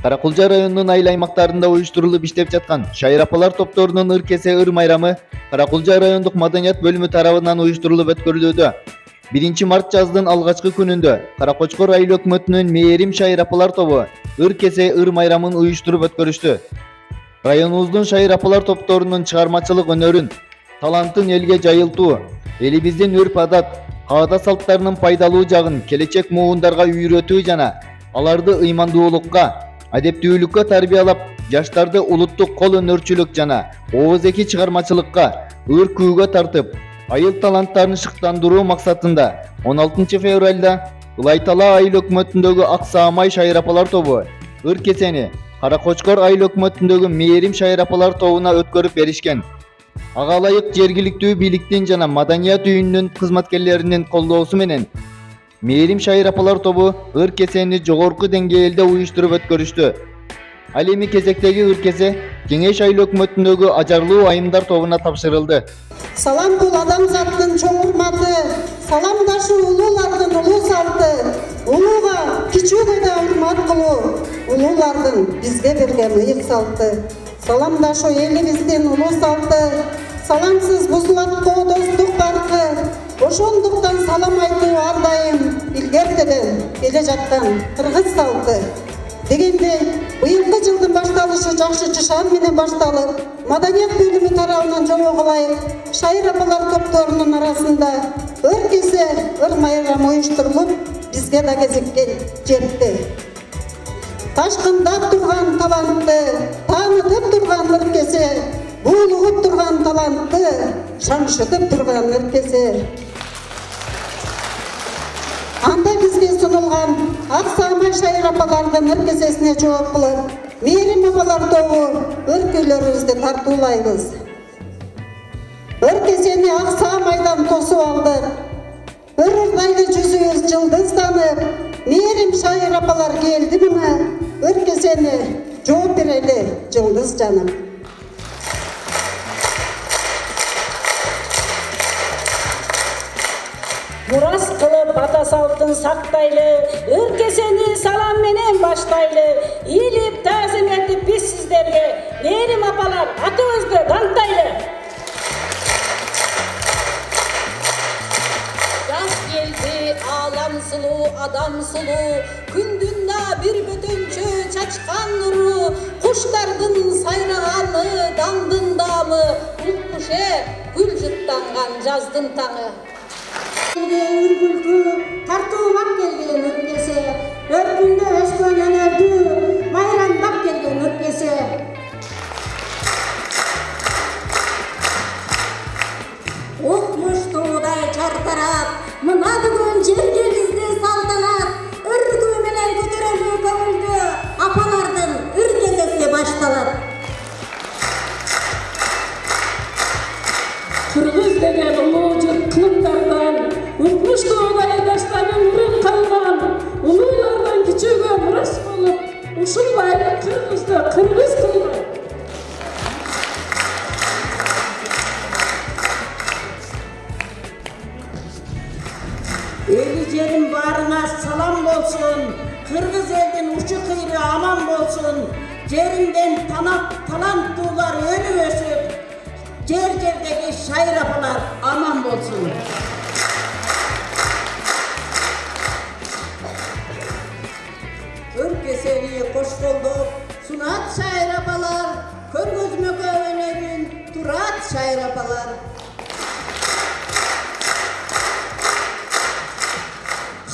Каракулча районунун айыл аймактарында уюштурулуп иштеп жаткан шайыр апалар топторунун ыр кесе ыр майрамы Каракулча райондук маданият бөлүмү тарабынан уюштурулуп өткөрүлүүдө. 1 март жаздын алгачкы күнүндө Каракочкор айыл өкмөтүнүн Мээрим шайыр апалар тобу ыр кесе ыр майрамын уюштуруп өткөрүштү. Районубуздун шайыр апалар топторунун чыгармачылык өнөрүн, талантын элге жайылтуу, элибиздин үрп-адат, каада салттарынын пайдалуу жагын келечек муундарга үйрөтүү жана аларды ыймандуулукка, адептүүлүккө тарбиялап, жаштарды улуттук кол өнөрчүлүк жана ооз-эки чыгармачылыкка, ыр күүгө тартып, айыл таланттарын шыктандыруу максатында 16 февралда Ылайтала айыл өкмөтүндөгү Ак Саамай шайыр апалар тобу ыр кесени Каракочкор айыл өкмөтүндөгү Мээрим шайыр апалар тобуна өткөрүп беришкен. Ага ылайык жергиликтүү бийликтин жана маданият үйүнүнүн кызматкерлеринин колдоосу менен Мээрим шайыр апалар тобу ыр кесени жогорку деңгээлде уюштуруп өткөрүштү. Ал эми кезектеги ыр кесе Кеңеш айыл өкмөтүндөгү Ажарлуу айымдар тобуна тапшырылды. Салам бул адамзаттын чоң урматы, саламдашуу улуулардын улуу салты, улууга кичүүгө да урмат кылуу, улуулардын бизге берген ыйык салты. Саламдашуу элибиздин улуу салты, саламсыз бузулат достук баркы, ошондуктан салам айтуу ар дайым илгертеден келе жаткан кыргыз салты. Дегендей, быйылкы жылдын башталышы жакшы жышан менен башталып, маданият бөлүмү тарабынан жобого ылайык шайыр апалар топторунун арасында ыр кесе ыр майрам уюштурулуп, бизге да кезекке жетти. Ташкындап турган талантты, таанытып турган ыр кесе, буулугуп турган талантты, шаңшытып турган ыр кесе. Анда бизге сунулган Ак Саамай шайыр апалардын ыр кесесине жооп кылып, Мээрим апалар тобу ыр күйлөрүбүздү тартуулайбыз. Ыр кесени Ак Саамайдан тосуп алдык. Ыр ырдайлы жүзүбүз жылдызданып, Мээрим шайыр апалар келди мына, ыр кесени жооп берели жылдыз жаным. Мурас кылып ата салтын сактайлы, ыр кесени салам менен баштайлы, ийилип таазим этип биз сиздерге, Мээрим апалар атыбызды дантайлы. Жаз келди алам сулуу, адам сулуу, күндүн да бир бөтөнчө чачкан нуру, куштардын сайраганы, дандын дамы, улкуше гүл жыттанган жаздын таңы. Үргүлтү тартуулап келген ыр кесе, өркүндө өскөн өнөрдү майрамдап келген ыр кесе. Укмуштуудай жардырап, мына бүгүн жергибизде салтанат, ыр күү менен көтөрөлүү көңүлдү апалардын ыр кесеси башталат. Кыргыз деген улуу жұрт кылымдардан, укмуштуудай дастанын урун калган, улуулардан кичүүгө мурас болуп, ушул байрам кыргызды кыргыз кылган. Эли жерим баарыңа салам болсун, кыргыз элдин учу кыйры аман болсун, жериңден таланттуулар өнүп өсүп, жер-жердеги шайыр апалар аман болсун. Ыр кесени кош колдоп сунат шайыр апалар, көргөзмөгө өнөрүн турат шайыр апалар.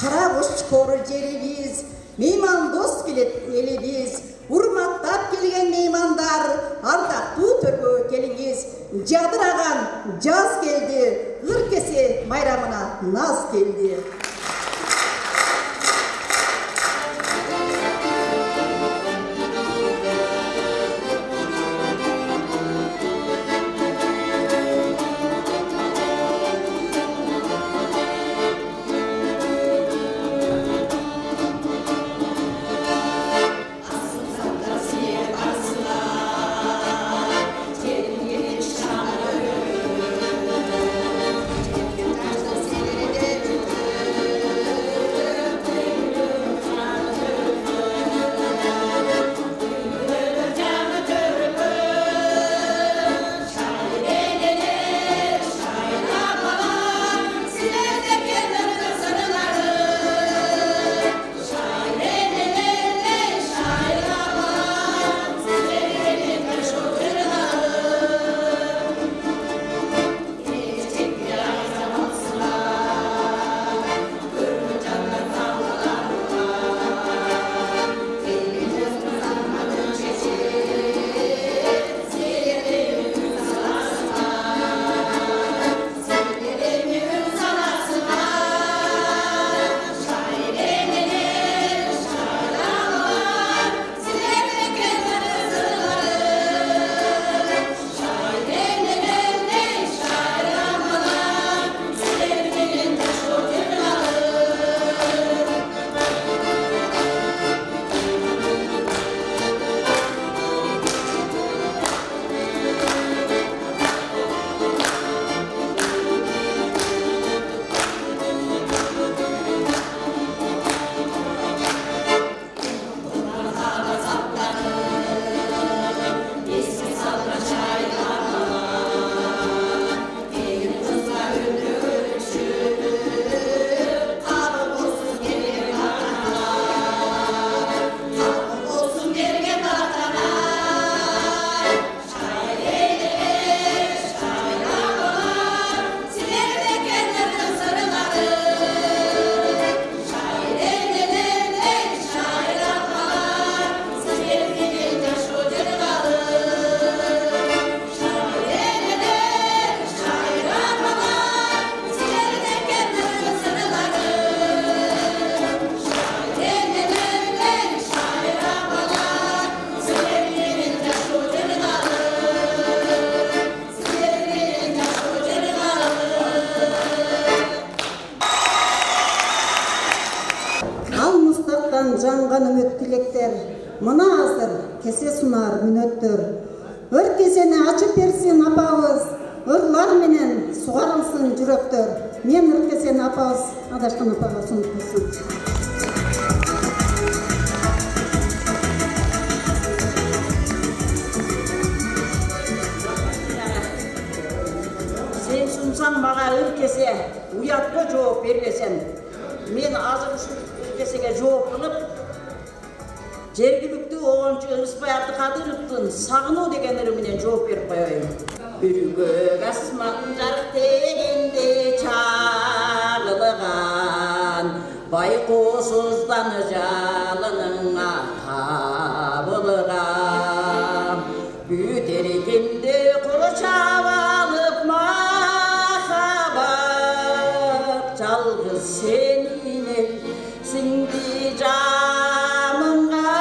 Кара Кочкор жерибиз, мейман дос келет элибиз, урматтап келген меймандар, ардактуу төргө келиңиз, жадыраган жаз келди, ыр кесе майрамына наз келди. кеңештер, мына азыр кесе сунар мүнөттөр. Өр кесени ачып берсин апабыз, ырлар менен сугарылсын жүрөктөр. Мен өр кесени апабыз Адашкан апага сунуп койсун. Sen sunsan maga ыр кесе, уятка жооп бербесем, мен азыр ушул ыр кесеге жооп кылып, жергиликтүү оончу Ырысбай Абдыкадыровдун сагынуу деген ыры менен жооп берип коеюн. Бүргө асман жарык дегенде чагылган, байкоосуздан жалыныңа табылган. Бүтер экенде куру чабалып махабат, жалгыз сенин сиңди жамынга.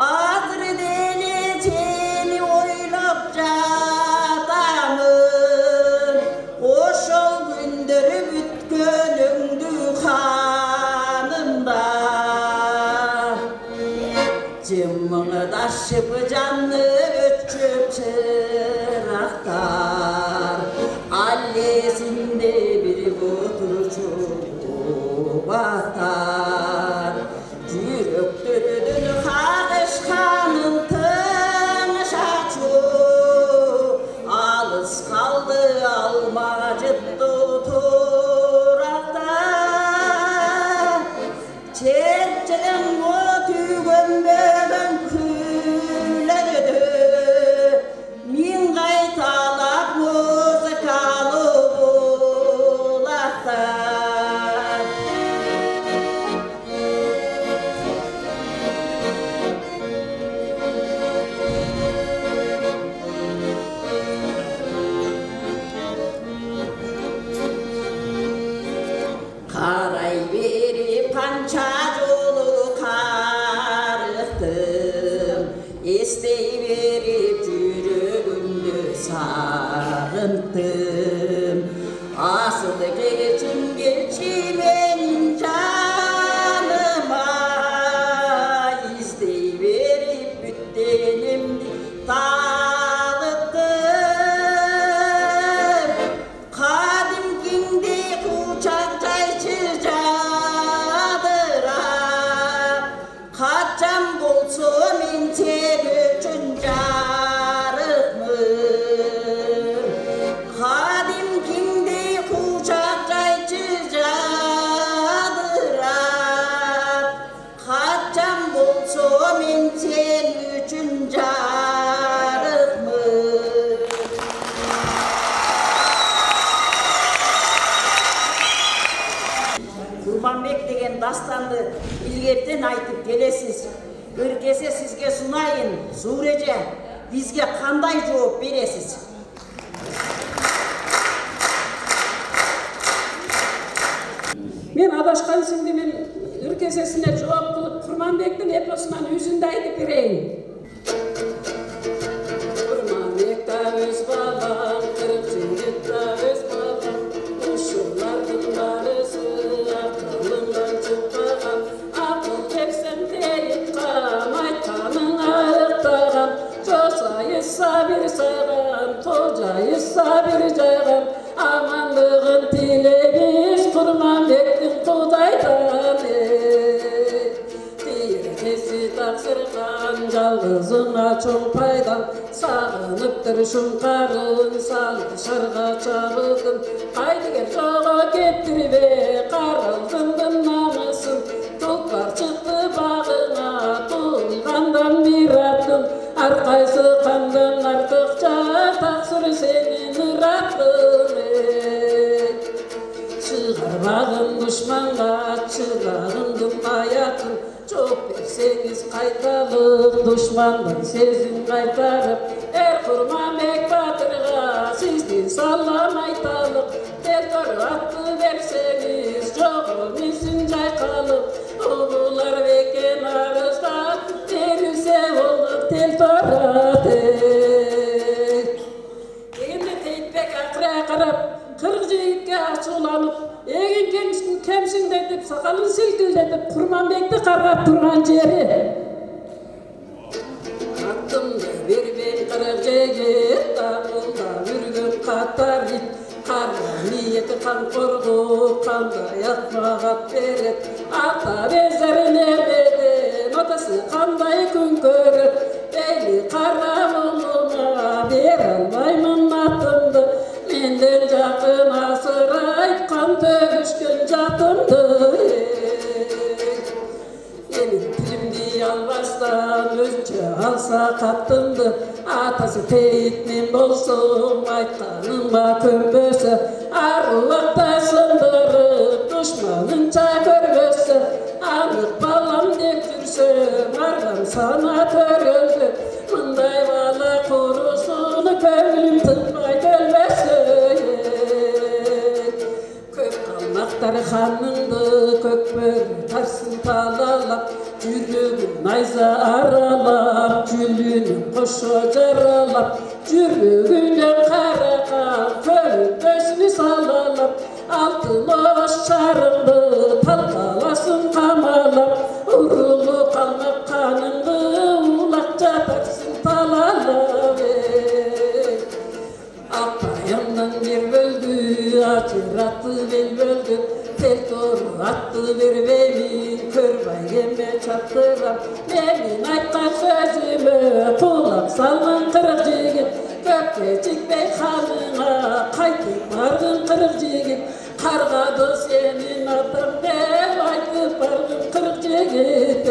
Азыр деле сени ойлоп жатамын, ошол күндөр бүткөнүңдү ханымда. Жымыңдашып жанны өтчөп чырактар, аллесинде бир отурчу батар. Жүрөктөрдүн кагышканын тыныш ачуу, алыс калды алма жыттуу туракта. Чечилиң түйгөнбөгөн күйлөрдү, мен кайталап музыкалуу булактар. Карай берип канча жолу карыктым, эстей берип жүрөгүмдү сагынтым. Асыл келчи менин жаныма, издей берип бүттенимди талыктым. Кадимкиңдей кучак жайчы жадырап, качан болсо мен сен үчүн жарыкмын. Кадимкиңдей кучак жайчы жадырап, качан болсо мен сен үчүн жарыкмын. Курманбек деген дастанды илгертен айтып келесиз. Ыр кесе сизге сунайын, Зууреже, бизге кандай жооп бересиз? Мен адашкан сиңдимин ыр кесесине жооп кылып Курманбектин эпосунан үзүндү айтып берейин. Курманбек да өз балам, кырк жигит да өз балам, ушулардын барысы акылымдан чыкпаган. Акыл берсем дейип кам, айтканың айыктаган. Жосайыса бир сайган, тожайыса бир жайган. Амандыгын тилебиз Курманбектин кудайдан. Тиrekesi таксырган, жалгызыңа чоң пайдан. Сагыныптыр шуңкарын, салышарга чабылдым. Кайдыгер жого кептирбе, каралдымдын намысын. Тулпар чыкты багыңа, тулгандан бир аттым. Ар кайсы кандан артыкча, таксыр сенин ыраттым. Чыгарбагын душманга, чырагыңдын аятын. Жооп берсеңиз кайталык, душмандын сезин кайтарып. Курманбек батырга сиздин салам айталык. Тертор атты берсеңиz, жого менсин жайкалып. Улуулар бекен арызда, берилсе болду тел торат. Дегенде Тейитбек акыры карап, 40 жигитке ачууланып, эгин кемсиңдетип, сакалын силкилдетип, Курманбекти карап bana turgan jeri. Attımda bir kırık cegit, dağılda yürgün katar it. Karla niyeti kan korgu, kanda yatmagat beret. Ata bezlerine beden, otası kanday gün görür. Beyli kara oğluma ber almayman atımdı. Menden jakın asırayıp kan tөгüşkün jatımdı. Elim pilimdi albastan özünçe alsa kattımdı. Atası teyitmen bolsun, aytkanıma könbösü. Arulakta sındırıp düşmanınça görgösü. Anık balam dep жүрсөң, argam sana töröldü. Mınday bala kurusunu köngülüm tınmay kölbösü. Köp kalmaktar xanındı, kökbör tarsın talalap. Жүрегін найза аралап, жүлінің қошо жаралап. Жүрегінен қарақан көлбөсіні салалап. Алтын ош шарыңды талқаласын қамалап. Ұрылы қалмақ қаныңды улақ жатарсың талалап. Апайымнан жер бөлді, ажыратты бел бөлді. Tel toru attı vermeyin, körbay yeme çattırам. Menin aytkan sözümü kulak salman kırık jigit. Köpke çıkbey halına kaytıp bardın kırık jigit. Kargadı senin atın dep aytıp bardın kırık jigit.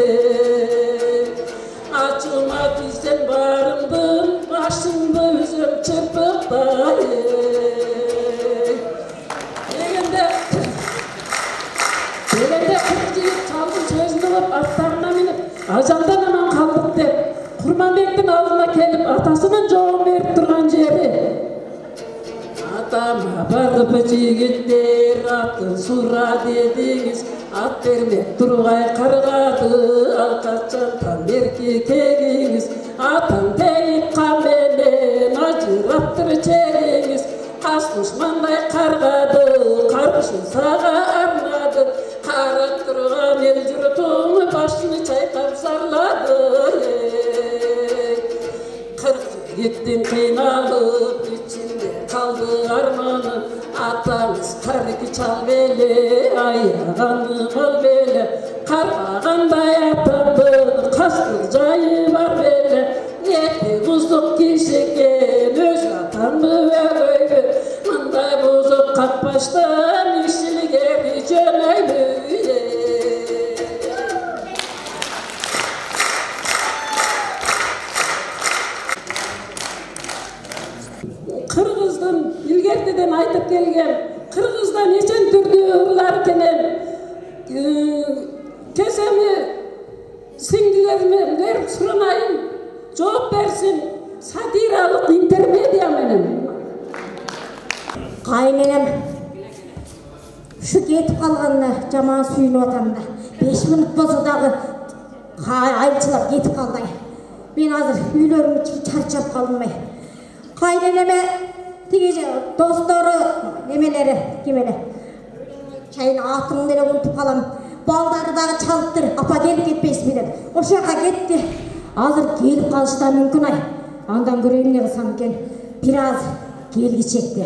Açılma diysen barımdın, başımdı üzüm çırpıp Degende kırıcıyıp çaldın sözünü alıp atlarına minip ajandan aman kaldık dep Kurmanbek'tin aldına kelip atasının joğun verip durgan jeri. Atama barıp jigitler atın sura dediğiniz at vermek turgay kargadı alkaçantan berki keginiz atan teyip kamelen acırattır çeriniz Kas düşmanday kargadı karpışın sağa arnadı Karak durgan el jurtumu başını çaykap sarladı. Kırk gittin kıynalıp içinde kaldı armanı. Atanız karık çal bele, ayağını al bele. Karağanday atandın, kastır cayı var bele. Niyeti buzluk kişiken, öz atandı ve böyle. Mınday bozuk kakbaştan, işini geri cömeyle. Kırgız'dan ilgerteden aytıp kelgen Kırgız'da neçen türlü ırlar kenen kesemi singdilerime verip suranayın жооп берсин сатиралык интермедиа менен. Кайненем şu ketip kalганына жаман сүйүнүп атам да 5 минут болсо дагы айчылап кетип калдай. Мен азыр үйлөрүм чарчап калдым. Кайненеме тиги достору немелери кимеле чайын атымын деле унутуп калам. Балдары дагы чалыптыр. Апа келип кетпейсизби деп. Ошол жака кетти. Азыр келип калышы да мүмкүн ай. Андан көрөйүн эмне кылсам экен. Бир аз келгичекти.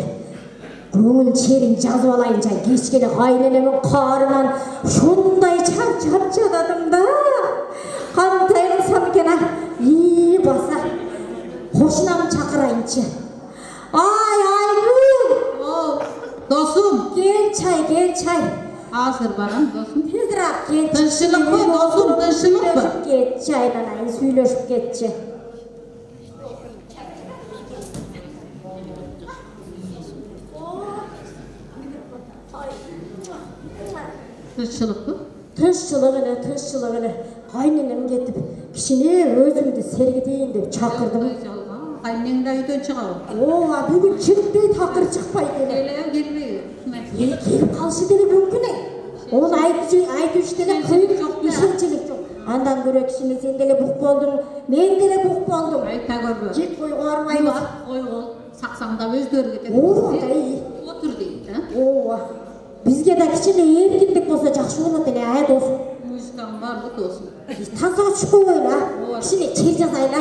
Көңүл черин жазып алайынча кечкеле кайненемин каарынан ушундай чарчап жататым да. Кандай кылсам экен ай? ии баса кошунамды чакырайынчы. Ай Айгүл! Досум, Кел чай. азыр барам досум. Тезирээк кел. Тынччылыкпы досум, тынччылыкпы? Кет чайланайын, сүйлөшүп кетчи. Тынччылыкпы? Тынччылык эле. Кайненем кетип, кичине өзүмдү сергитейин деп чакырдым. Кайнең да үйдөн чыгабы? Ооба, бүгүн чыкпай такыр чыкпайт эле. Келбейби? Келип калышы деле мүмкүн э. Onu aytыш деле кыйын жок, ишенчилик жок. Андан көрө кичине сен деле бук болдуң, мен деле бук болдум. Айта көрбө. Жек койго барбайбыз. Койго саксаңдап өздөрү кетет. Ооба, Отур дейт, ооба. Бизге да кичине эркиндик болсо жакшы болот эле, досум. Muskam var mı olsun? Таза çıkıyor öyle. Şimdi çel yazayla.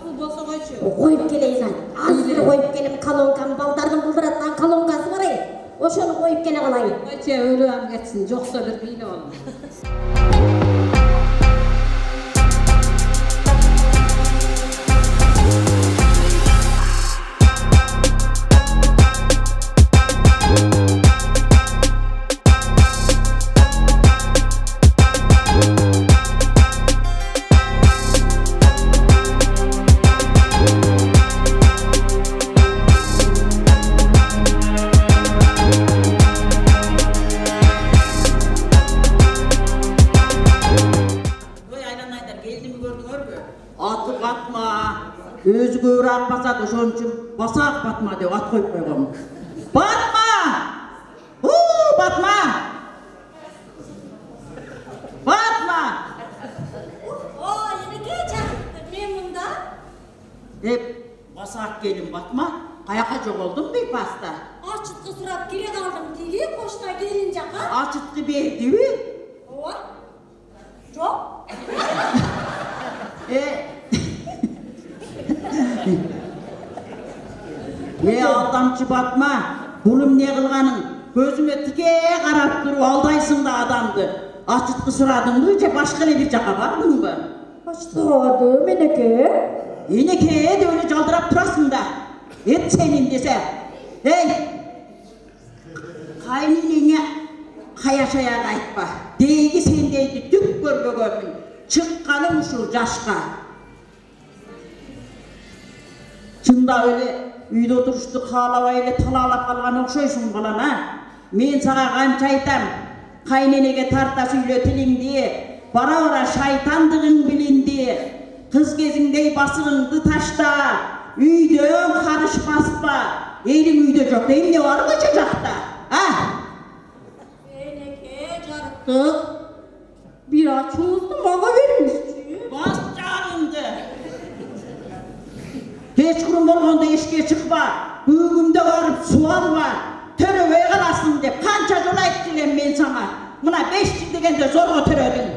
Bu bolsa koyçu. Koyup geleyim. Azır koyup gelip kalonkam baldardan buldurattan kalonkası var ya. Oşonu koyup gele kalayım. Koyçu öyle am geçsin. Yoksa bir bile olur. Özü göğür atmasa da şunun için basak Batma diye at koyup koyalım. Batma! Batma! Batma! Yine geçer. Memnunda. Hep basak gelin Batma. Kayakacak oldum bir pasta. Açıtkı surat geri kaldım dili. Koşuna gelince kal. Açıtkı bir değil. Çok. Aldamçı Batma, bulum ne kılganın, gözüme tike karap durup aldaysın da adamdı. Açıtkı suradın duyunca başka ne bir caka var bunun ben? Açtığı meneke. Meneke de öyle caldırap durasın da. Et senin dese. Hey! Kaynine kayaşaya kayıtma. Deygi sendeydi tük görme görmün. Çıkkanım şu caşka. Şunda öyle uyda oturuştu kalavayla talalap kalgan okşoysun falan ha. Men sana kança aytam, kaynenege tarta söylötelim diye, bara şaytandığın bilin diye, kız gezindey basırındı taşta, üydön karışmaspa, elim uyda çok deyim ne var kaçacakta, ha? Meneke carıktık. Bir açımızdı maga vermişti. Bas canımdı. Geç kurum olğanda eşke çıkma, büyüğümde varıp sual var, töröveye kalasın de, kança yola ettilen ben sana. Buna 5 degende zor törödün.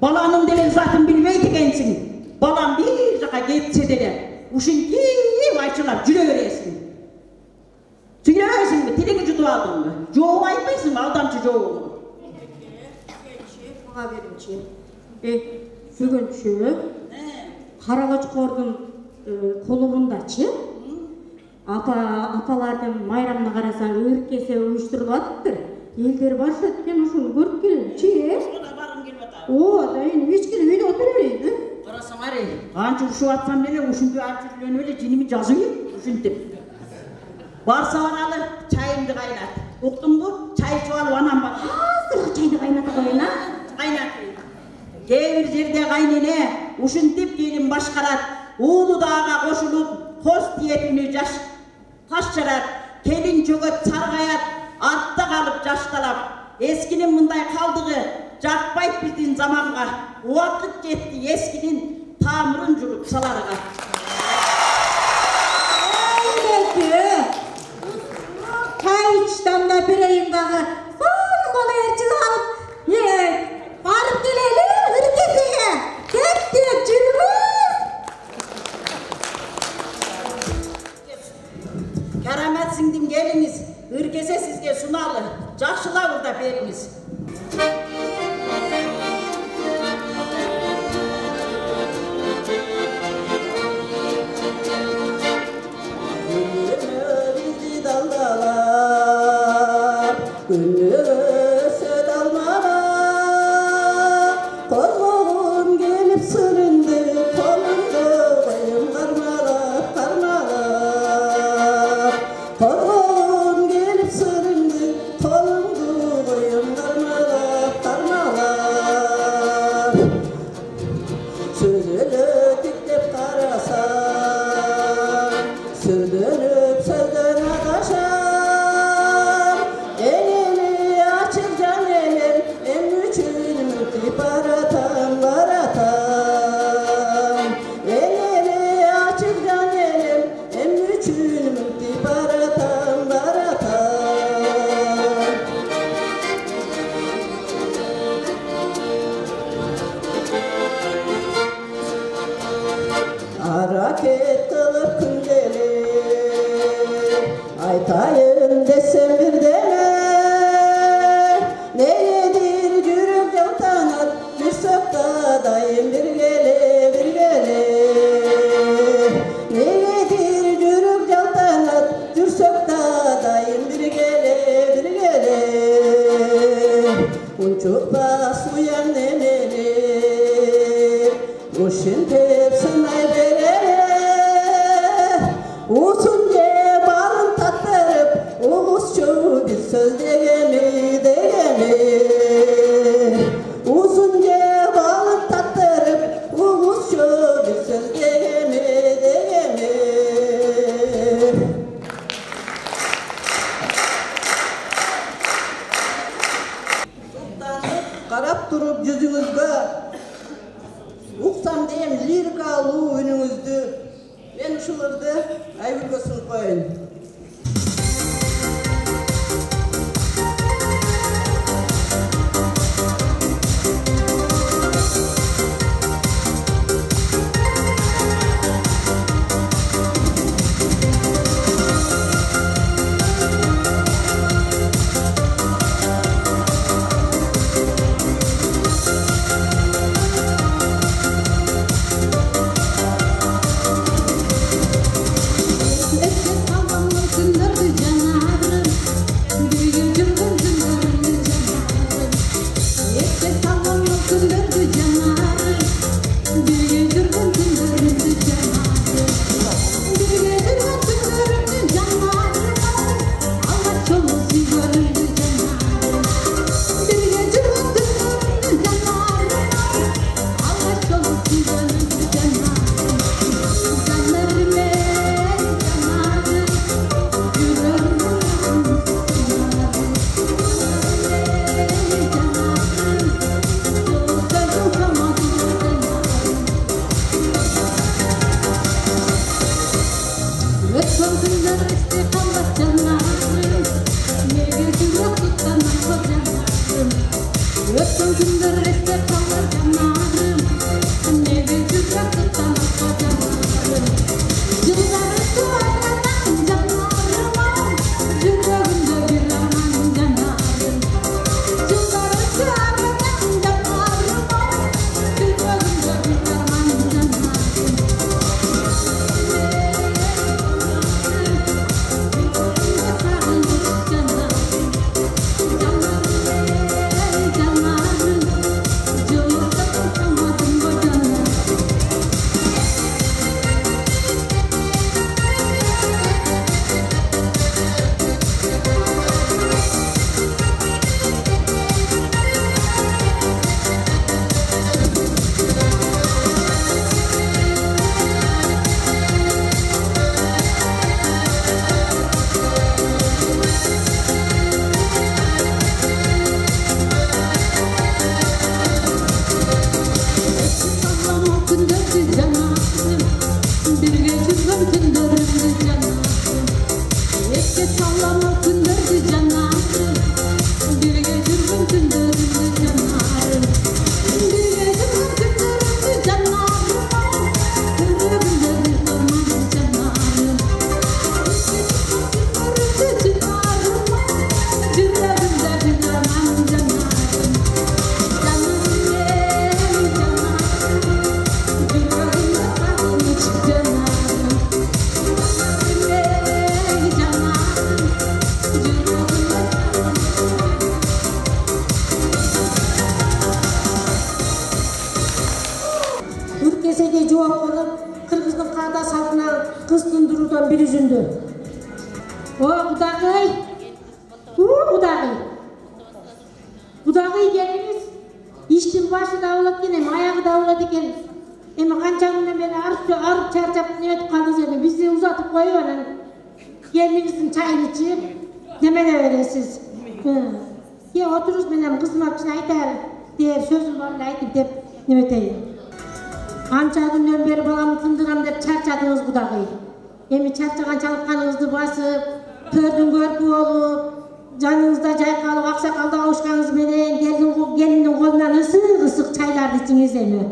Balanın delen zaten bilmeydi gensin. Balan bir zaka geçse dele, uşun gibi açılap cüle veresin. Cüle veresin mi? Dilini cudu aldın mı? Çoğu ayıpaysın mı? Aldamçı çoğu. Maga verince. Sügünçü. Karagaç kordun kolumundachı. Apalardan mayramına karasan ürkese uyuşturuladıktır. Elleri başlatken uşunu görüp gelince. O da barın gelmedi. O da yine hiç gelip öyle oturuyordu. Karasam arayın. Kança uşu atsam nele uşuncu artık öyle cinimi cazıyor. Uşuntum. Varsa varalı çayımdı kaynat. Uktun mu? Çay çuvalı anam bak. Sırf çayını kaynata koyun ha. Kaynat. Devir yerde kaynene. Uşuntip gelin başkarat. Uğulu dağa koşulup host diyetini taşçarat. Kelin çögöt sargayat. Artta kalıp caştalap. Eskinin bunday kaldığı Cakbayt bizden zamanға. Vakit yetti eskinin tamırıncılık salarıға. Çay içten de bireyim dağı. Son kolu erçil alıp. Varıp geleli ırkeseye. Kettik cürümüz. Keramet singdim geliniz. Irkese sizge sunalı. Жақшыла burada beriniz. Kolumdu koyun çıkmaz uyan neneler, uşun tepsin aybere, usun ye balın tattırıp, uğuzçu bir söz degeni degeni. Uzun ye balın tattırıp, uğuzçu bir söz degeni degeni. Qarap turup yüzüңüzgө uksam deyim lirikалуу үнүңүздү мен ушуларды Айгүлгө сунуп коеюн. Budagıy geliniz, iştin başı da oladı enem, ayağı da oladı eken. Emi kança günden beri arıp çarçap ne ötüp kaldınız emi, bizi uzatıp koyuyorlar. Gelinizin çayını içip, demene veresiz. Ya otururuz benim kızıma bir şey aytar, der sözüm var aytıp dep nemeteyim. Kança günden beri balamı tındıram dep çarçadınız Budagıy. Emi çarçagan çalıpkanınızdı basıp, tördün görpü olup, canınızda caykalıp aksakalda avuşkanız menen gelinin kolundan ısık çaylardı içiniz emi.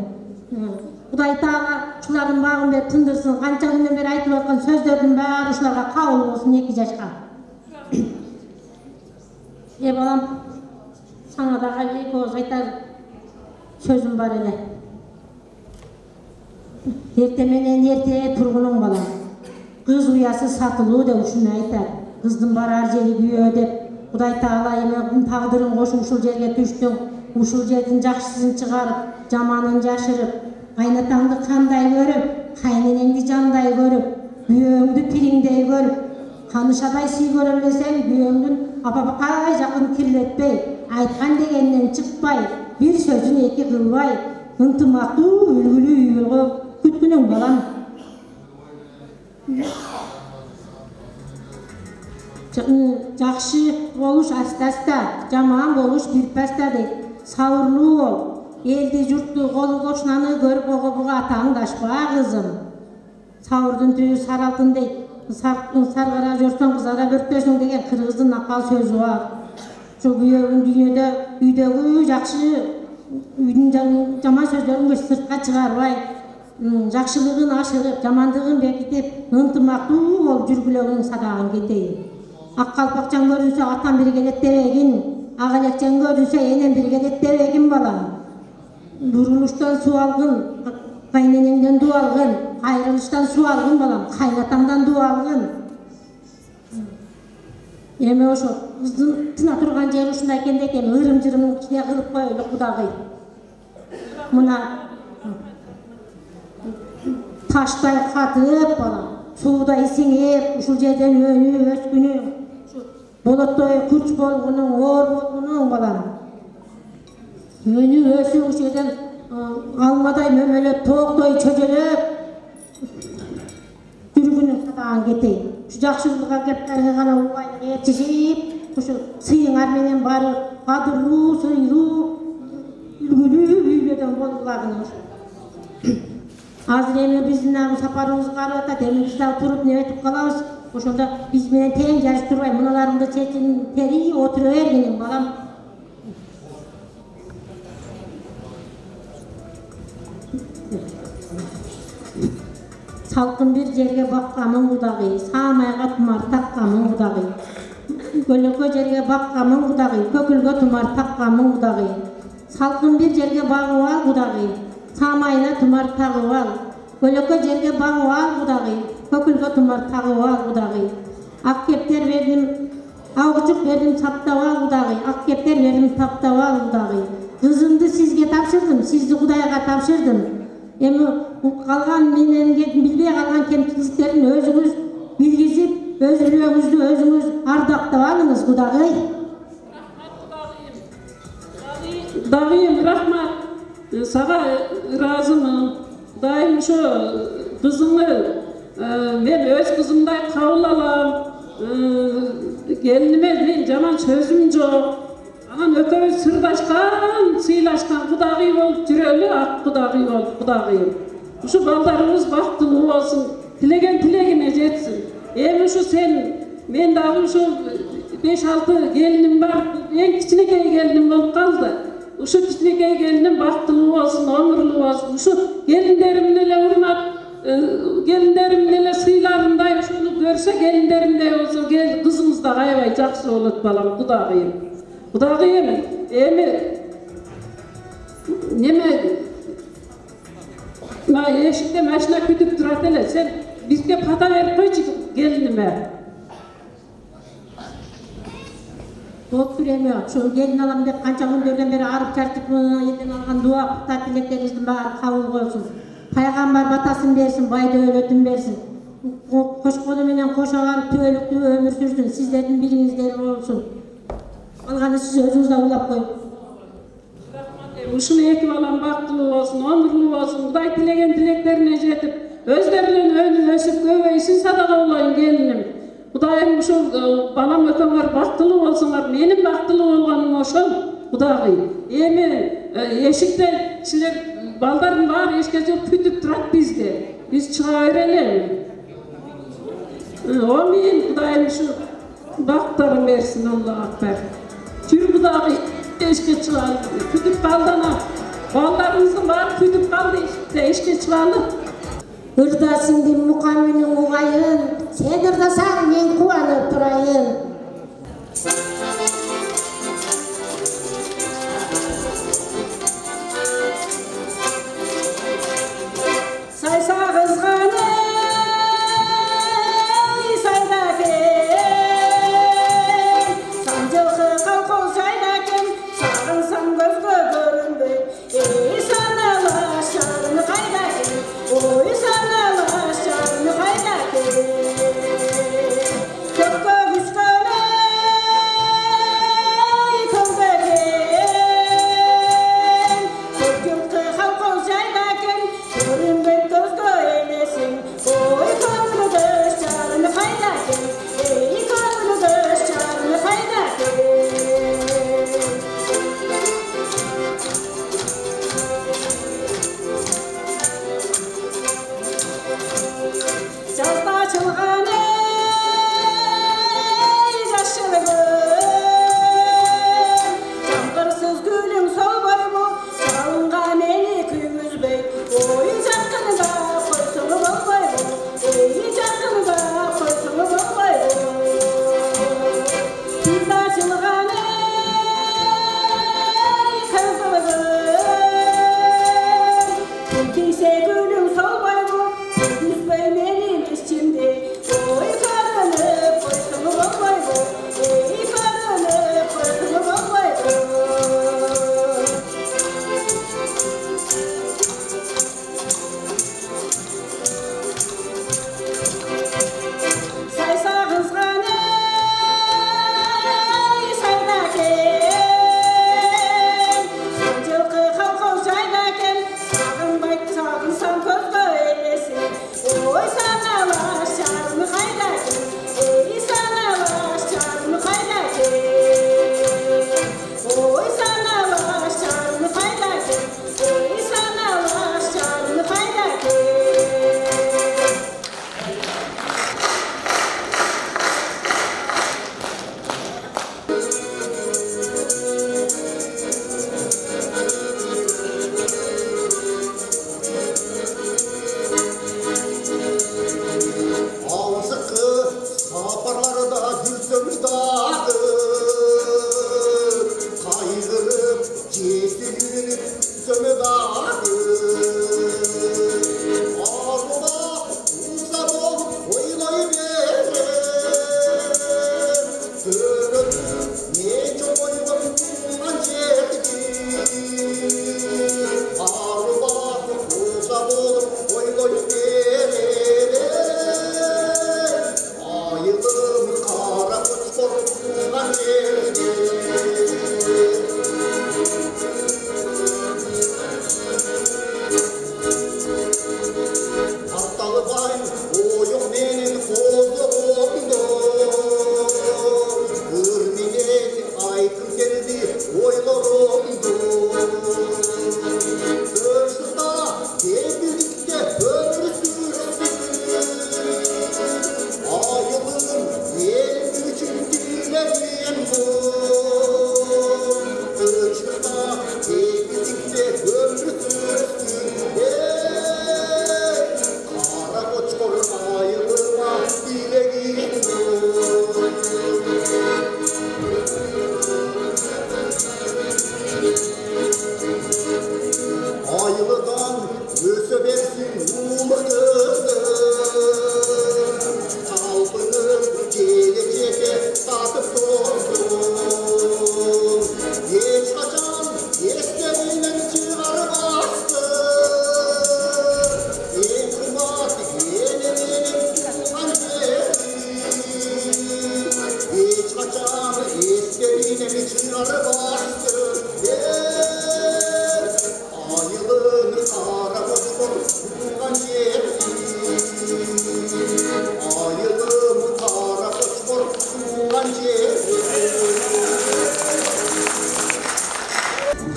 Kuday Taala şuların bağın beri tındırsın, kança günden beri aytılıp atkan sözlerдің bari şularga kabul olsun 2 yaşka. Balam, sana da iki oğuz aytar sözüm var ele. Erte menen erte turgunun balam. Kız uyası satıluu de uşunu aytar. Kızdın barar jeri güyö dep. Kuday Taala eme tağdırın koşun uşul жерге түштүң. ушул жердин жакшысын чыгарып, жаманын жашырып, кайнатаңды кандай көрүп, кайненеңди жандай көрүп, күйөөңдү пириңдей көрүп, канышабай сүйгөр элесең, күйөөңдүн апапакай жакын кирлетпей, айткан дегенден чыкпай, бир сөзүн эки кылбай, ынтымактуу үлгүлүү үй болго күткүнүң балам. Жакшы болуш аста-аста, жаман болуш бирпаста дейт. Сабырлуу бол. Элди, журтту, колу кошунаны көрүп буга атаңдашпа кызым. Сабырдын түбү сар алтын дейт. Саргара жорсоң кызара бөртөсүң деген кыргыздын акал сөзү бар. Şu kuyuğun dünyada üydeki jakşı жаман сөздөрүн сыртка чыгарбай, жакшылыгын ашырып, жамандыгын бекитип, ынтымактуу болуп жүргүлөгүң садагын кетейин. Ак калпакчан көрүнсө атан бирге дебегин, ак элекчен көрүнсө энем бирге дебегин балам. Бурулуштан суу алгын, кайненеңден дуу алгын, айрылыштан суу алгын балам, кайнатаңдан дуу алгын. Эми ошо кыздын тына турган жери ушундай экен экен, ырым-жырымын кичине кылып коелу кудагый. Мына таштай катып балам, суудай сиңип, ушул жерден өнүп өскүнү, болоттой күч болгунуң, оор болгунуң балам. Өнүп өсүп ушул жерден алмадай мөмөлөп, тооктой чөжөлөп жүргүнүң садаган кетейин. Şu jakşılığa geplerine gana ulayın yetişip, şu sıyınar menen bari kadırlı, sıyırlı, ülgülü büyüleden bolgularını. Azir emi bizden saparımız qarata, temizde oturup ne etip kalabız. Oşunda biz menen teyin yarıştırmay, munalarımda çetin teriyi oturuverginin balam. Salkın bir жерге bakkamın udagı, sağmayga tumar takkamın udagı. Gölökö жерге bakkamın udagı, kökülgö tumar takkamın udagı. Salkın bir жерге bagıp al udagı, sağmayına tumar tagıp al. Gölökö жерге bagıp al udagı, kökülgö tumar tagıp al udagı. Ak kepter verdim, avucuk verdim taptap al udagı, ak kepter verdim taptap al udagı. Kızımdı sizge tapşırdım, sizdi Kudayga tapşırdım. Emi kalgan menenге bilbey kalgan kemçiliklerin özünüz bilgizip, özlüğünüzdü özünüz ardaktap alыңыз Kudagay. Dağıyım, rahmat. Sağa razımım. Dayım şu kızını men öz kızımday kabul alam. Gelinime men jaman sözüm jok. Anan ökөбүз sırdaşkan, sıylaşkan Kudagay bolup жүрөлү, ak Kudagay bolup Kudagayım. Şu baldarımız baktılığı olsun, tilegen tilegine jetsin. Emi şu sen, men dagı şu 5-6 gelinim var, en kiçinekey gelinim bolup kaldı. Şu kiçinekey gelinim baktılığı olsun, ömürlü olsun. Şu gelinlerimin ele urmat, gelinlerimin ele sıylarınday şunu görse gelinlerimdey olsun, kızımız da kaybay jakşı bolut balam Kudagayım. Kudagayım, emi neme eşikte maşina kütüp durat ele, sen bizge pata verip koyçu gelinime. Doktor emi, şu gelin alam dep kança gündörden beri arıp çarçıp elden algan dua kutlar tileklerinizin bari kabul olsun. Paygambar batasın versin, bayda öğretim versin. Koşkolu menen koşa varıp tüvelüktü ömür sürsün, sizlerin birinizler olsun. Alganı siz özünüzde ulap koyun. Uşunu ekip alan baktılığı olsun, ömürlü olsun, Kuday tilegen tileklerine jetip, özlerinin önü ösüp göbeysin sadaga olayın gelinim. Kudayım uşu balam ököңөр baktılığı olsunlar, menin baktılığı olganım oşol Kudagay. Emi eşikte sizler baldarın var, eşke çok kütüp durat bizde. Biz çığa öğrenelim. O men Kudayım şu baktarım versin Allah akbar. Jür Kudagay. Eşke çıvalı, kütüp kaldana, ballarınızın var kütüp kaldı işte, eşke çıvalı. Irda sindin mukaminin uğayın, sen ırdasan men kuvanıp turayın. Saysa kızgane, saydaken, sancıkı kalkol saydaken, sağınsan gözgö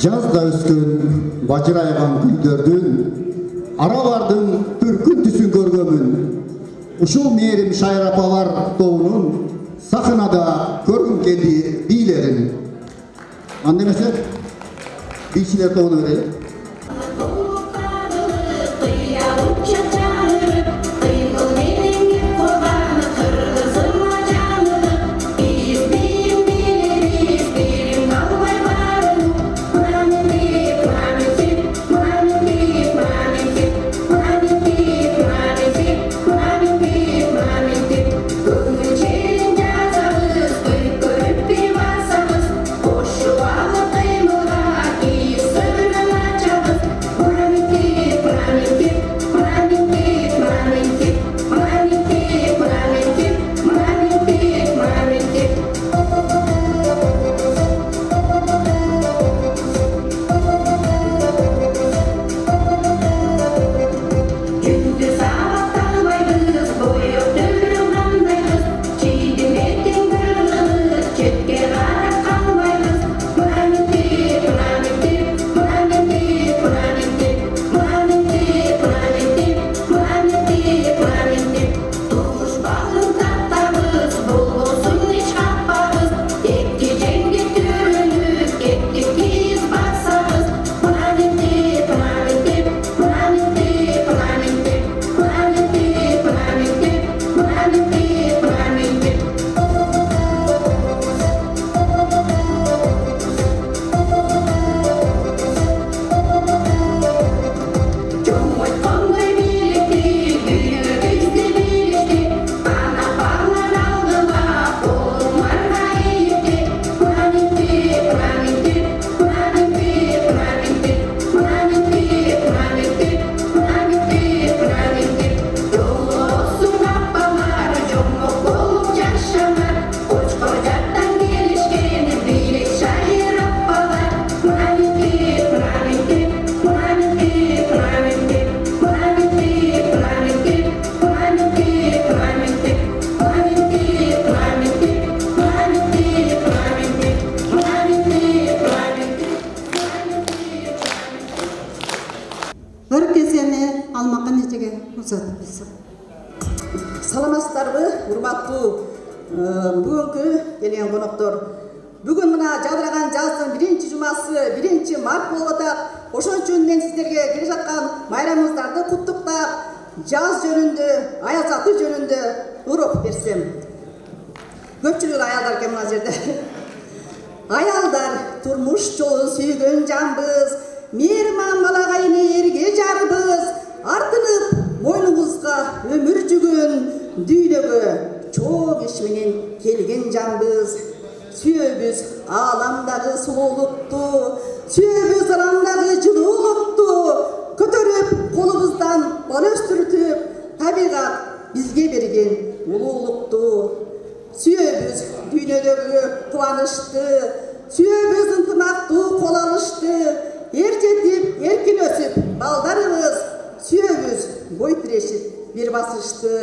Жазда өскен бажырайған гүлдөрдүн аралардын бүркүнтүсүн көргөмүн. Ушул мээрим шайрапалар тобунун сахнада көргүм келди бийлерин. Анда эмесе бийчилер тобуна берели. Саламатсыздарбы, урматтуу бүгүнкү келген коноктор. Бүгүн мына жадыраган жаздын 1-жумасы 1-март болуп атат. Ошон үчүн мен сиздерге келе жаткан майрамыңыздарды куттуктап, жаз жөнүндө, аяз аты жөнүндө урок берсем. Көпчүлүгү аялдар экен мына жерде. Аялдар турмуш жолун сүйгөн жанбыз, мейирман балагайны эрге жарбыз, артынып мойнубузга өмүр жүгөн, дүйнөгө чоң иш менен келген жанбыз. Сүйөбүз ааламдагы сулуулукту, сүйөбүз аламдагы жылуулукту, көтөрүп колубуздан бала өстүртүп, табигат бизге берген улуулукту. Сүйөбүз дүйнөдөгү кубанычты, сүйөбүз ынтымактуу кол алышты, эр жетип, эркин өсүп балдарыбыз, сүйөбүз бой тирешип бир басышты.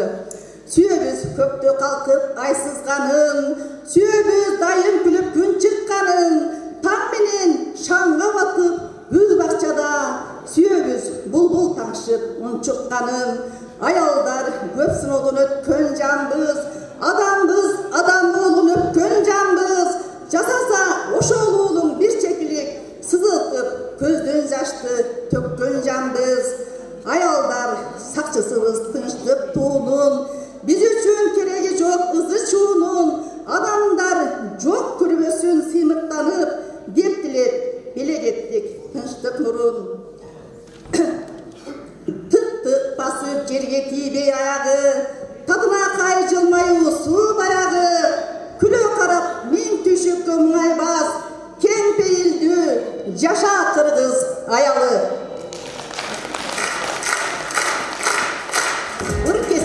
Сүйөбүз көктө калкып ай сызганын, сүйөбүз дайым күлүп күн чыкканын, таң менен шаңга батып гүл бакчада, сүйөбүз булбул таңшып үн чыкканын. Аялдар көп сыноодон өткөн жанбыз, адамбыз, адам болуп өткөн жанбыз. Жасаса ошол уулуң бир чекилик, сызылтып көздөн жашты төккөн жанбыз. Аялдар сакчысыбыз тынчтык туунун, биз үчүн кереги жок ызы чуунун, адамдар жок көрбөсүн сыймыктанып, деп тилеп белегеттик тынчтык нурун. Тык-тык басып жерге тийбей аягы, тадына кай жылмайуу суу баягы, күлө карап миң түйшөккө муңайбас, кең пейилдүү жаша кыргыз аялы.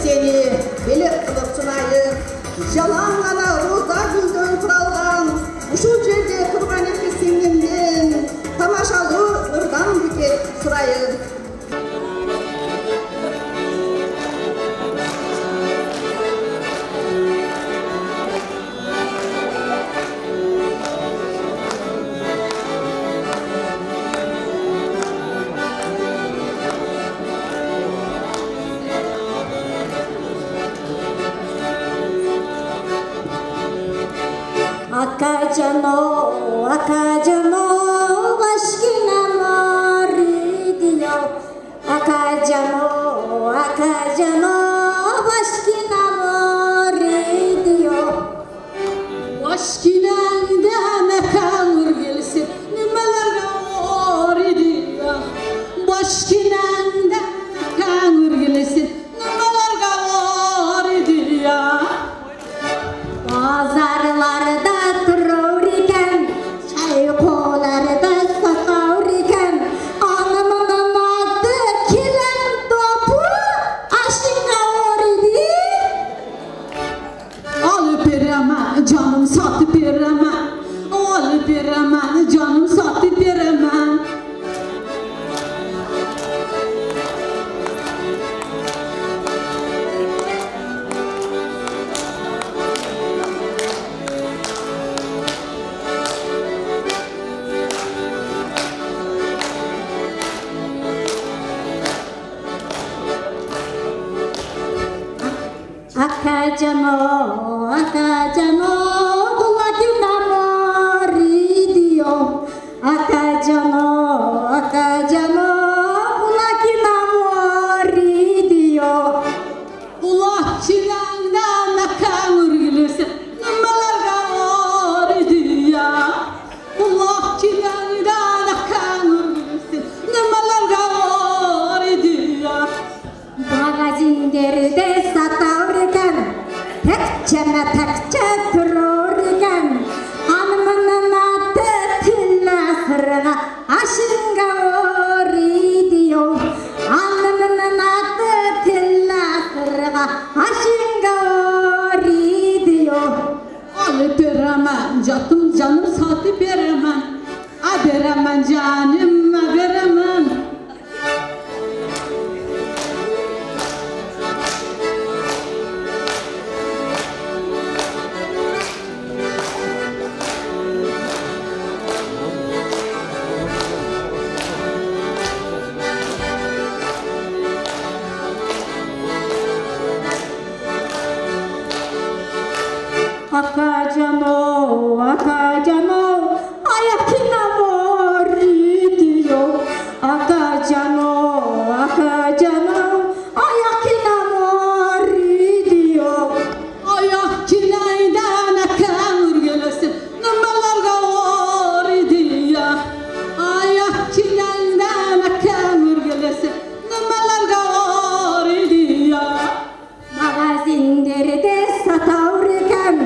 Сени белек кылып сынайын, жалаң гана роза гүлдөн туралган, ушул жерде турган эки сиңдимден тамашалуу ырдан бекет сурайын. Akajano, başkina moridiyo. Akajano, başkina moridiyo. Başkinanda ne kalır gelsin, nimelerge moridiyo. Başkinanda ne kalır gelsin, nimelerge moridiyo. Pazarlarda durur iken, çaykolarda sakar iken, anamın adı kilen topu aşkına oridi. Alıp veremem, canım satıp veremem. Alıp veremem, canım satıp veremem. Akajano, kulakina moridiyo. Akajano, kulakina moridiyo. Allah çilanda ne kalır gelsin, nimelerge moridiyo. Allah çilanda ne kalır gelsin, nimelerge moridiyo. Magazinlerde satavurken, tekçe dururken, hanımının adı tilla sırına aşınga oridiyo. Hanımının adı tilla sırına aşınga oridiyo. Alıp veremem, canım satıp veremem. A veremem canım, a veremem. Akajano, ayakina moridiyo. Akajano, ayakina moridiyo. Ayak kinayda ne kalır gelsin, nimelerge moridiyo. Ayak kinayda ne kalır gelsin, nimelerge moridiyo. Magazinlerde satavurken,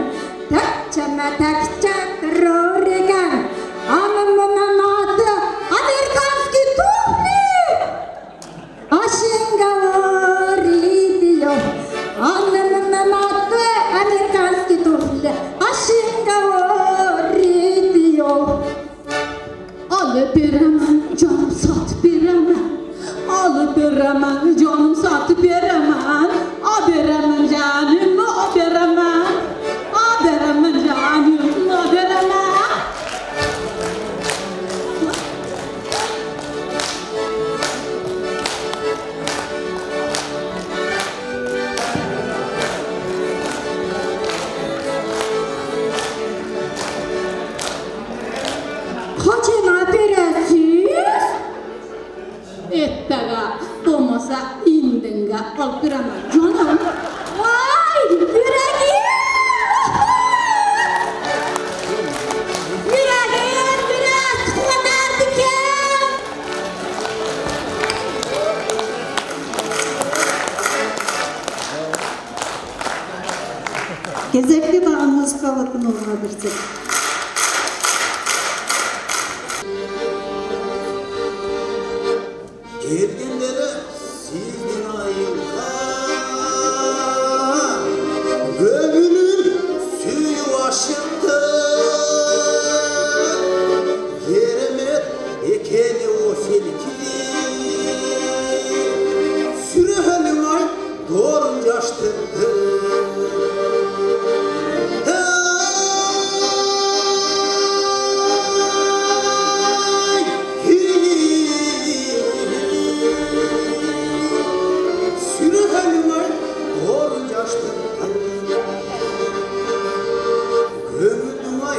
tekçe dururken, hanımının adı Amerikanski tufli aşınga oridiyo. Hanımının adı Amerikanski tufli aşınga oridiyo. Alıp veremem, canım satıp veremem. Alıp veremem, canım satıp veremem. A veremem canım, a veremem. A veremem canım, a veremem. Kaçına veresiz? Ettega, olmasa indinga, alıp veremem canım. Vay yüreğim! Yüreğim biraz tutardı ki. Gezekli bağımız kavatın olmadırsın. Gelgenlere sizin ayılga Gömülün suyu aşıktı Yeremet ekeni o selki Sürehelim ay doğrun yaştırdı Gömüldüm ay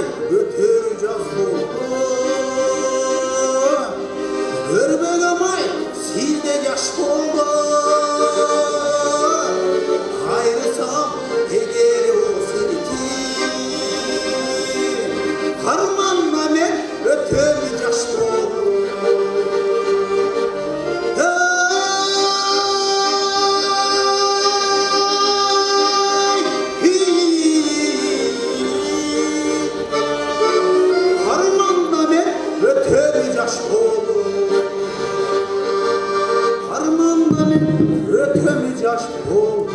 Ötümü yaş oldu.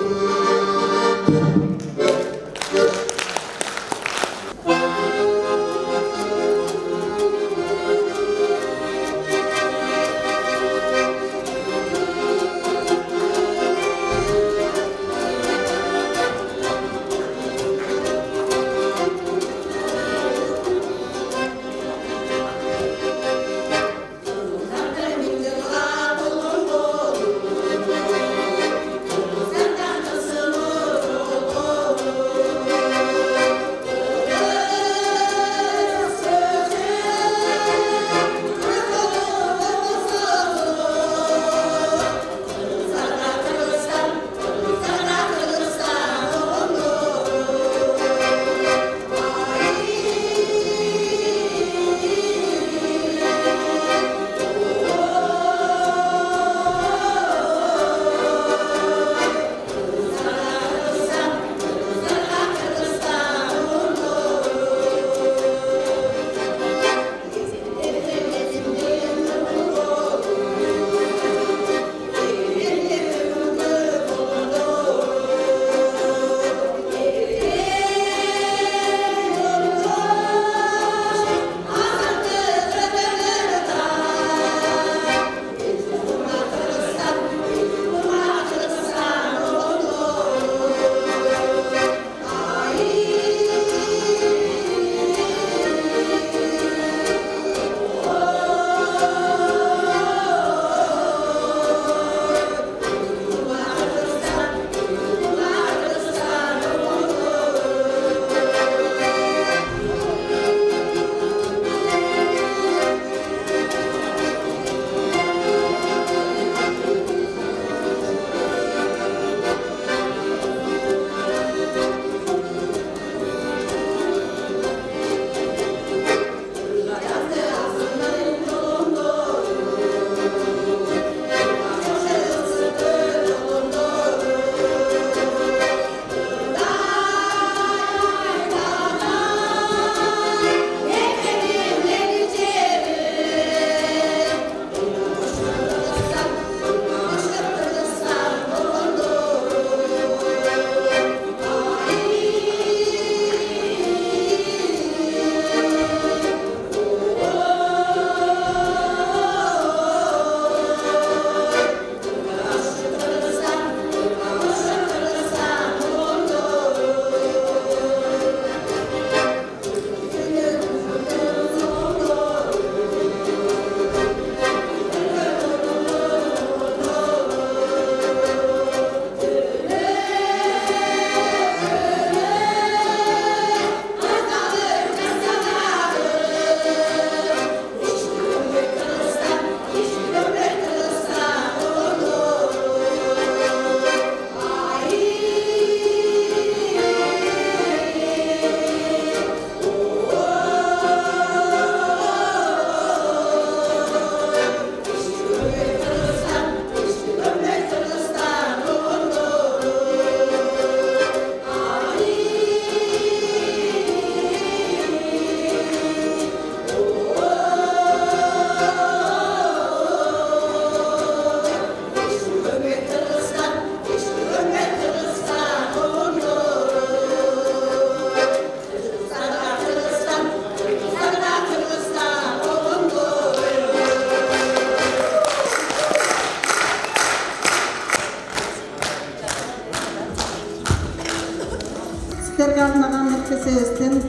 Sizlerge arnagan sözdün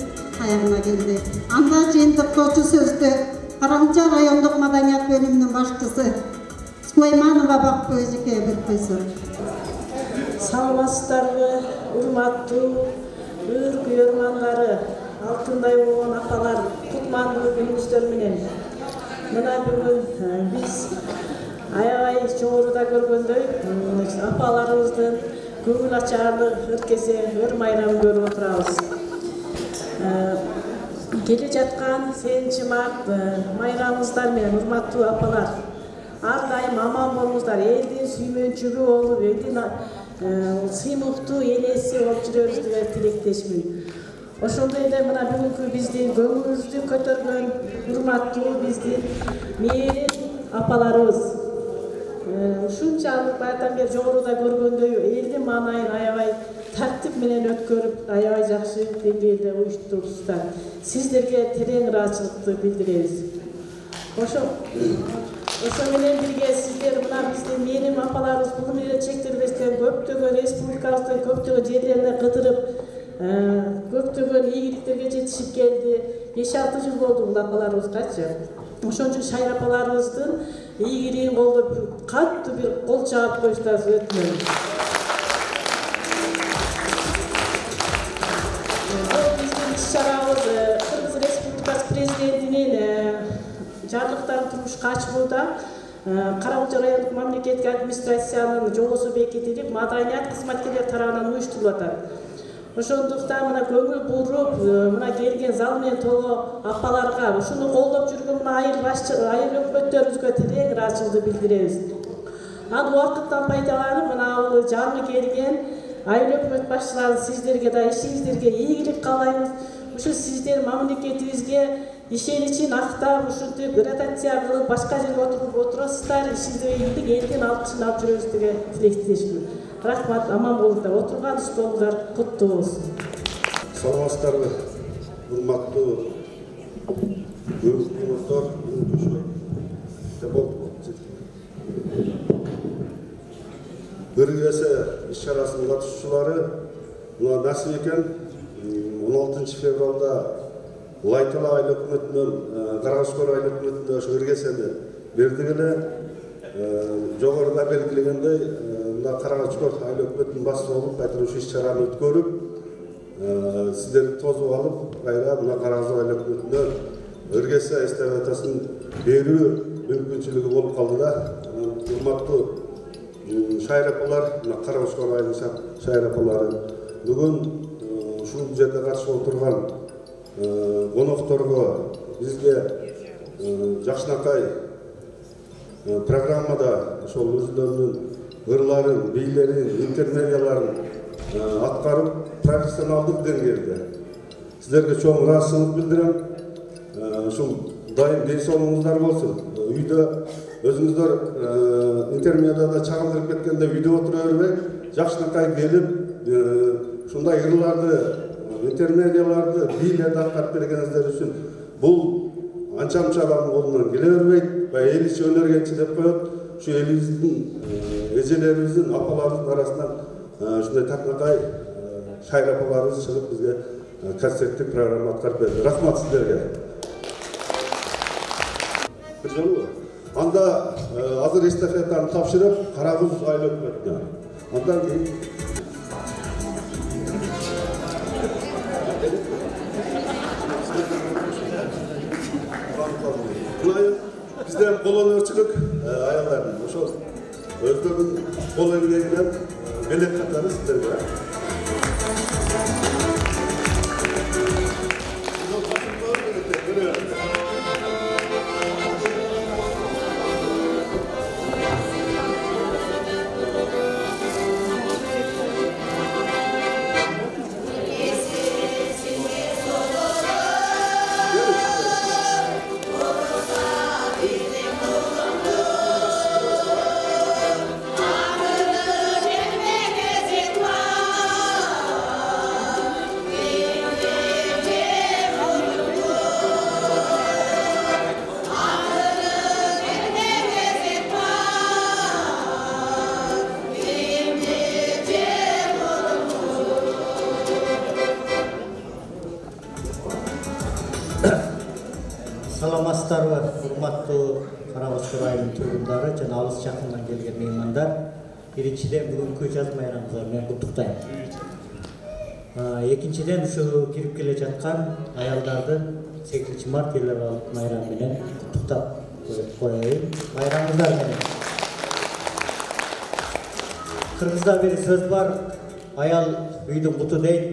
ayağına geldi. Anda jıйынтыктоочу сөздü Karamça rayonduk madaniyat bölümünün başçısı Süleymanova Bakpı Özüke bir kıysa. Salmasızlarga, urmattуу ыр kuyarmanları, altınday olan apalar, kutmanlı günümüzler menen. Mına bugün biz ayağay çoğuruda görgöndöy, apalarımыздın көңүл ачарлык ыркесе ыр майрамын көрүп отурабыз. Келе жаткан сегизинчи март майрамыбыздар менен урматтуу апалар, ар дайым аман болуңуздар, элдин сүймөнчүгү болуп, элдин сыймыктуу энеси болуп жүрөрүңүзгө тилектешмин. Ошондой эле мына бүгүнкү биздин көңүлүбүздү көтөргөн урматтуу биздин мээрим апаларыбыз, ушунчалыk баягыдан бeri жогоруда көргөндөй элдин маанайын аябай тартип менен өткөрүп аябай жакшы деңгээлде уюштурушта сиздерге терең ыраазычылыкты билдиребиз. Ошо менен бирге сиздер мына биздин менин апаларыбыз бул менен чектелбестен көптөгөн республикабыздын көптөгөн жерлерине кыдырып көптөгөн ийгиликтерге жетишип келди. 5-6 жыл болду бул апаларыбызгачы. Ошон үчүн Шайыр апаларыбыздын ийгилигин колдоп катты бир кол чаап коюштарыңызды өтүнөм. Биздин иш-чарабыз Кыргыз Республикасы президентинин жарлыктарын турмушка ачууда Каракулча райондук мамлекеттик администрациянын жобосу бекитилип, маданият кызматкерлери тарабынан уюштурулуп атат. Ошондуктан мына көңүл буруп, мына келген зал менен толо апаларга, ушуну колдоп жүргөн мына айыл өкмөттөрүбүзгө терең ыраазычылықты билдиребиз. Ал убакыттан пайдаланып, мына жаңы келген айыл өкмөт башчылары сиздерге да ишиңиздерге ийгилик каалайбыз. Ушу сиздер мамлекетибизге ишеничин актап, ушинтип ротация кылып, башка жерге отурасыздар, ишиңизге ийгилик элдин алкышын алып жүрөбүз деген тилектешмин. Рахмат, аман болуңдар, отурган столуңдар куттуу болсун. Саламатсыздарбы, урматтуу достор, Ыркесе иш-чарасынын катышуучулары мына насип экен 16 февралда Лайтала айыл өкмөтүнөн Каракөчкөр айыл өкмөтүндө ошо Ыркесени бердик эле. Жогоруда белгилегендей мына Каракөчкөр айыл өкмөтүнүн башчысы болуп, кайтара ушу иш-чараны өткөрүп, сиздерди тосуп алып, кайра мына Каракөчкөр айыл өкмөтүнө Ыркесе эстафетасын берүү мүмкүнчүлүгү болуп калды да. Урматтуу Шайыр апалар, мына Каракөчкөр айылынын Шайыр апалары бүгүн ушул жерде катышып отурган конокторго бизге жакшынакай программада ошол өзүлөрүнүн ырларын, бийлерин, интермедияларын аткарып, профессионалдык деңгээлде сиздерге чоң ыраазычылык билдирем. Ушул дайым ден соолугуңуздар болсун. Үйдө өзүңүздөр интермедиада чагылдырып кеткенде үйдө отура бербей, жакшынакай келип, ушундай ырларды, интермедияларды, бийлерди аткарып бергениңиздер үчүн бул анча-мынча адамдын колунан келе бербейт. Эл иши өнөргенчи деп коет. Ушу элибиздин, эжелерибиздин, апаларыбыздын арасынан ушундай такмакай Шайыр апаларыбыз чыгып бизге концерттик программа аткарып берди. Рахмат сиздерге. Бир жолу анда азыр эстафетаны тапшырып, Каракөз айыл өкмөтүнө. Андан кийин бизден кол өнөрчүлүк аялдардын ошол өздөрүнүн кол эмгегинен белек катары сиздерге. Саламатсыздарбы, урматтуу Каракөчкөр айылынын тургундары жана алыс жакындан келген меймандар. Биринчиден бүгүнкү жаз майрамыңызга мен куттуктайм. Экинчиден ушу кирип келе жаткан аялдарды 8 март эл аралык майрам менен куттуктап коеюн. Майрамыңыздар менен. Кыргызда бир сөз бар, аял үйдүн куту дейт.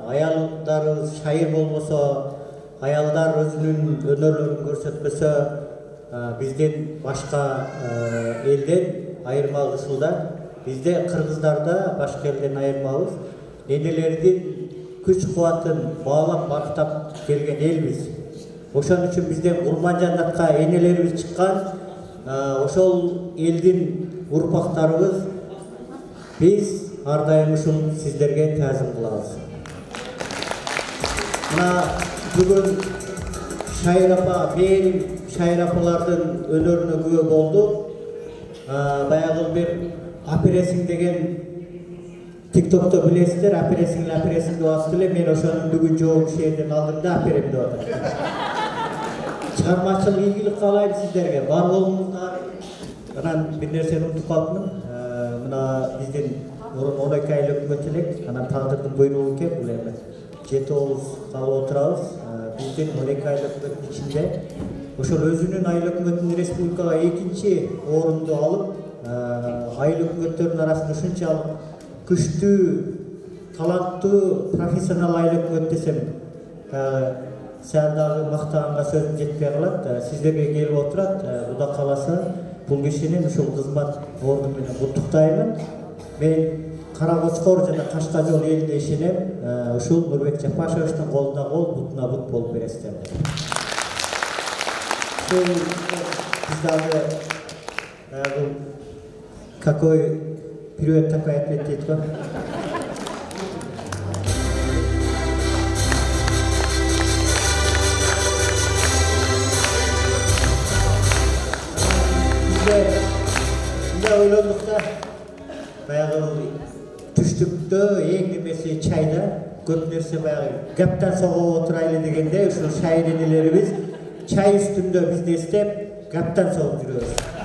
Аялдарыбыз шайыр болбосо, аялдар өзүнүн өнөрлөрүн көрсөтпөсө, бизден башка элден айырмалык ушулда. Бизде кыргыздарда башка элден айырмабыз. Энелердин күч кубатын баалап барктап келген элбиз. Ошон үчүн бизден Курман Жаннатка энелерибиз чыккан. Ошол элдин урпактарыбыз биз ар дайым ушул сиздерге таазим кылабыз. Мына бүгүн Шайрапа, мээрим Шайрапалардын өнөрүнө күбө болду. Баягы бир опересиң деген TikTok'ta bilesizler, aperesin vasıtıyla men oşanın bugün çoğu şehirden aldığımda aperem de otur. Çıkarmaçılık ilgili kalayım sizlerge. Var olumuzlar. Anan bir nerseni unutup kaldım. Mına bizden 12 aylık ötülük. Anan tağdırdım buyruğu kep. 7 oğuz kalı oturağız. Bizden 12 aylık ötün içinde. Oşal özünün aylık ötün Respublika'ya ikinci orundu alıp aylık ötlerin arasında şunçalık күчтүү, таланттуу, профессионал айлык өттесем, сәл дагы мактаганга сөзүм жетпей калат. Сиздерге келип отурат. Кудай кааласа, бул кишини ушул кызмат орду менен куттуктаймын. Мен Кара Кочкор жана Кашка жол элине ишенем. Ушул Нурбек Жапашевичтин колуна кол, бутуна бут болуп бересиздер. Биз дагы какой Привет, такой ответ, Титко. Bizde oyladıkta bayağı түштүктө эң немеси чайда көп нерсе баягы гаптан согуп отурайлы дегенде ушул шайренелерибиз чай үстүндө бизди эстеп гаптан согуп жүрөбүз.